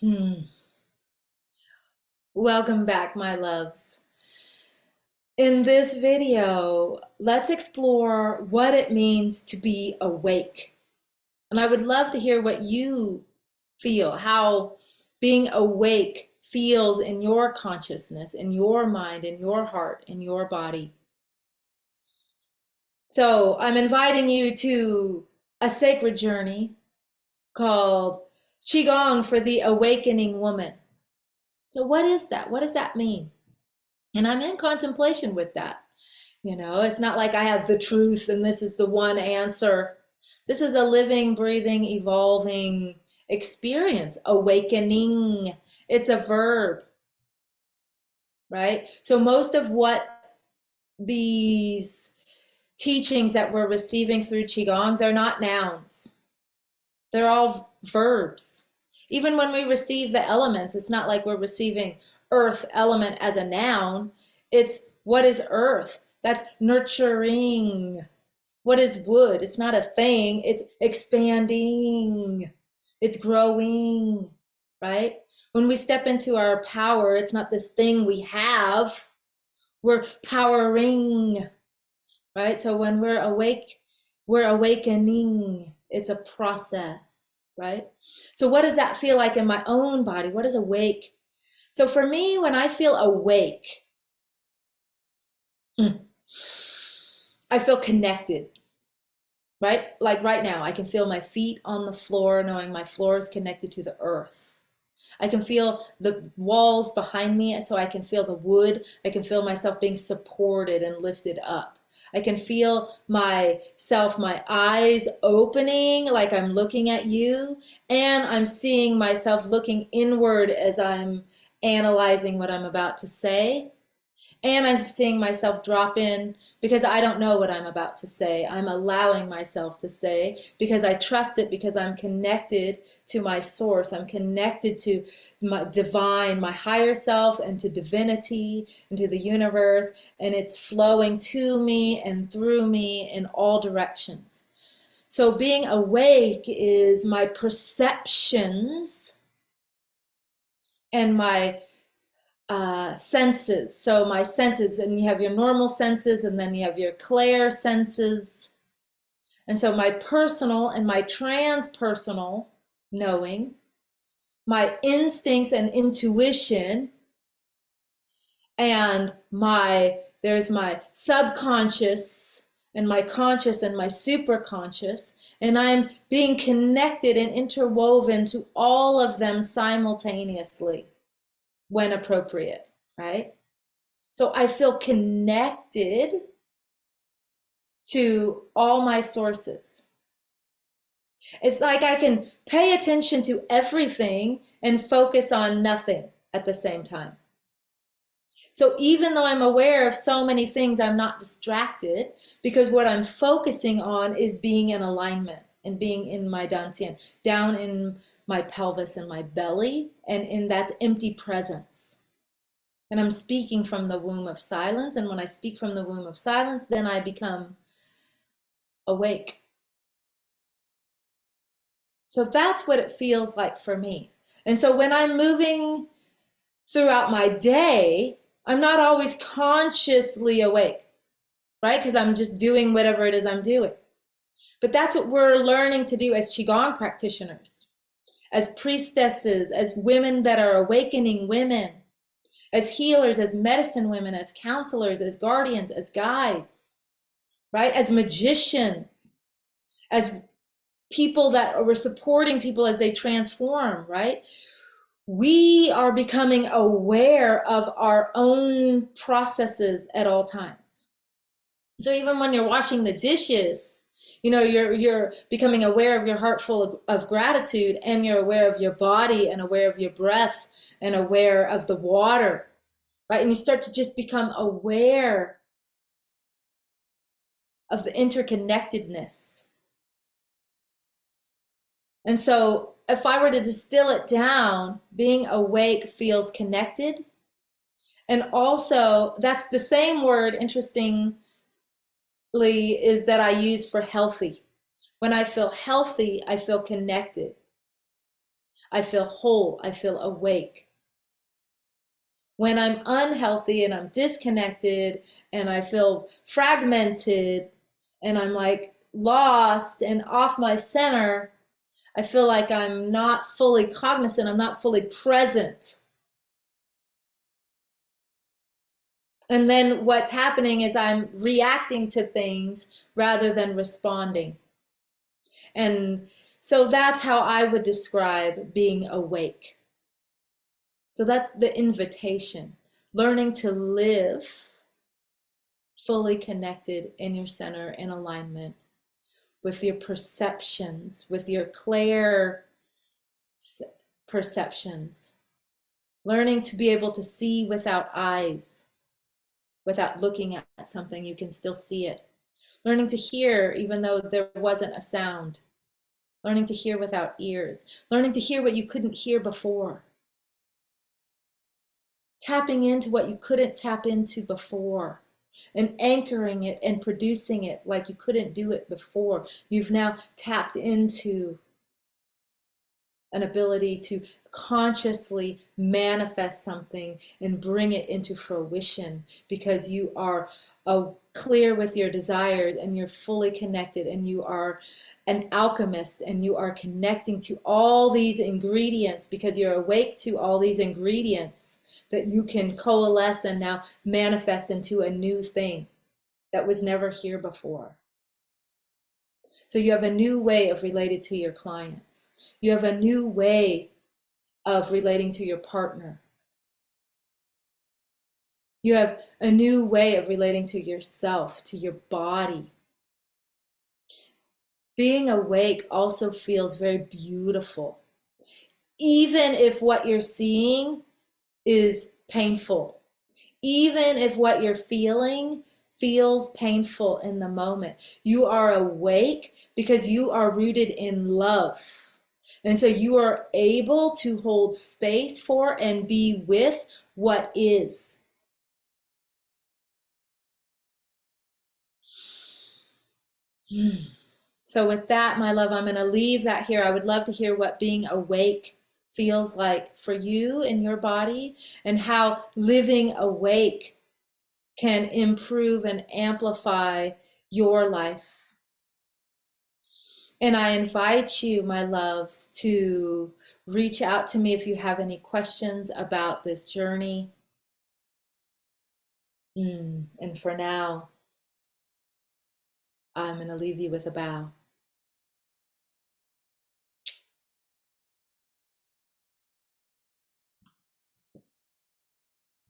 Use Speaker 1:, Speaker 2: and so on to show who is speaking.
Speaker 1: Hmm. Welcome back, my loves. In this video, let's explore what it means to be awake. And I would love to hear what you feel, how being awake feels in your consciousness, in your mind, in your heart, in your body. So I'm inviting you to a sacred journey called Qigong for the Awakening Woman. So what is that? What does that mean? And I'm in contemplation with that. It's not like I have the truth and this is the one answer. This is a living, breathing, evolving experience, awakening. It's a verb, right? So most of what these teachings that we're receiving through Qigong, they're not nouns. They're all verbs. Even when we receive the elements, it's not like we're receiving earth element as a noun. It's what is earth? That's nurturing. What is wood? It's not a thing. It's expanding. It's growing, right? When we step into our power, it's not this thing we have. We're powering, right? So when we're awake, we're awakening. It's a process, right? So what does that feel like in my own body? What is awake? So for me, when I feel awake, I feel connected, right? Like right now, I can feel my feet on the floor, knowing my floor is connected to the earth. I can feel the walls behind me, so I can feel the wood. I can feel myself being supported and lifted up. I can feel myself, my eyes opening like I'm looking at you, and I'm seeing myself looking inward as I'm analyzing what I'm about to say. And I'm seeing myself drop in because I don't know what I'm about to say. I'm allowing myself to say because I trust it, because I'm connected to my source. I'm connected to my divine, my higher self, and to divinity, and to the universe. And it's flowing to me and through me in all directions. So being awake is my perceptions and my senses. So my senses, and you have your normal senses, and then you have your clair senses. And so my personal and my transpersonal knowing, my instincts and intuition, and there's my subconscious and my conscious and my superconscious, and I'm being connected and interwoven to all of them simultaneously when appropriate, right? So I feel connected to all my sources. It's like I can pay attention to everything and focus on nothing at the same time. So even though I'm aware of so many things, I'm not distracted because what I'm focusing on is being in alignment and being in my dantian, down in my pelvis and my belly, and in that's empty presence. And I'm speaking from the womb of silence. And when I speak from the womb of silence, then I become awake. So that's what it feels like for me. And so when I'm moving throughout my day, I'm not always consciously awake, right? Because I'm just doing whatever it is I'm doing. But that's what we're learning to do as Qigong practitioners, as priestesses, as women that are awakening women, as healers, as medicine women, as counselors, as guardians, as guides, right? As magicians, as people that were supporting people as they transform, right? We are becoming aware of our own processes at all times. So even when you're washing the dishes, you're becoming aware of your heart full of gratitude, and you're aware of your body and aware of your breath and aware of the water, right? And you start to just become aware of the interconnectedness. And so if I were to distill it down, being awake feels connected. And also, that's the same word, interestingly, is that I use for healthy. When I feel healthy, I feel connected. I feel whole. I feel awake. When I'm unhealthy and I'm disconnected and I feel fragmented and I'm like lost and off my center, I feel like I'm not fully cognizant, I'm not fully present. And then what's happening is I'm reacting to things rather than responding. And so that's how I would describe being awake. So that's the invitation, learning to live fully connected in your center, in alignment with your perceptions, with your clear perceptions, learning to be able to see without eyes, without looking at something, you can still see it. Learning to hear even though there wasn't a sound, learning to hear without ears, learning to hear what you couldn't hear before. Tapping into what you couldn't tap into before and anchoring it and producing it like you couldn't do it before. You've now tapped into an ability to consciously manifest something and bring it into fruition because you are clear with your desires and you're fully connected and you are an alchemist and you are connecting to all these ingredients because you're awake to all these ingredients that you can coalesce and now manifest into a new thing that was never here before. So you have a new way of relating to your clients. You have a new way of relating to your partner. You have a new way of relating to yourself, to your body. Being awake also feels very beautiful, even if what you're seeing is painful, even if what you're feeling feels painful in the moment. You are awake because you are rooted in love. And so you are able to hold space for and be with what is. So with that, my love, I'm going to leave that here. I would love to hear what being awake feels like for you in your body and how living awake can improve and amplify your life. And I invite you, my loves, to reach out to me if you have any questions about this journey. And for now, I'm going to leave you with a bow.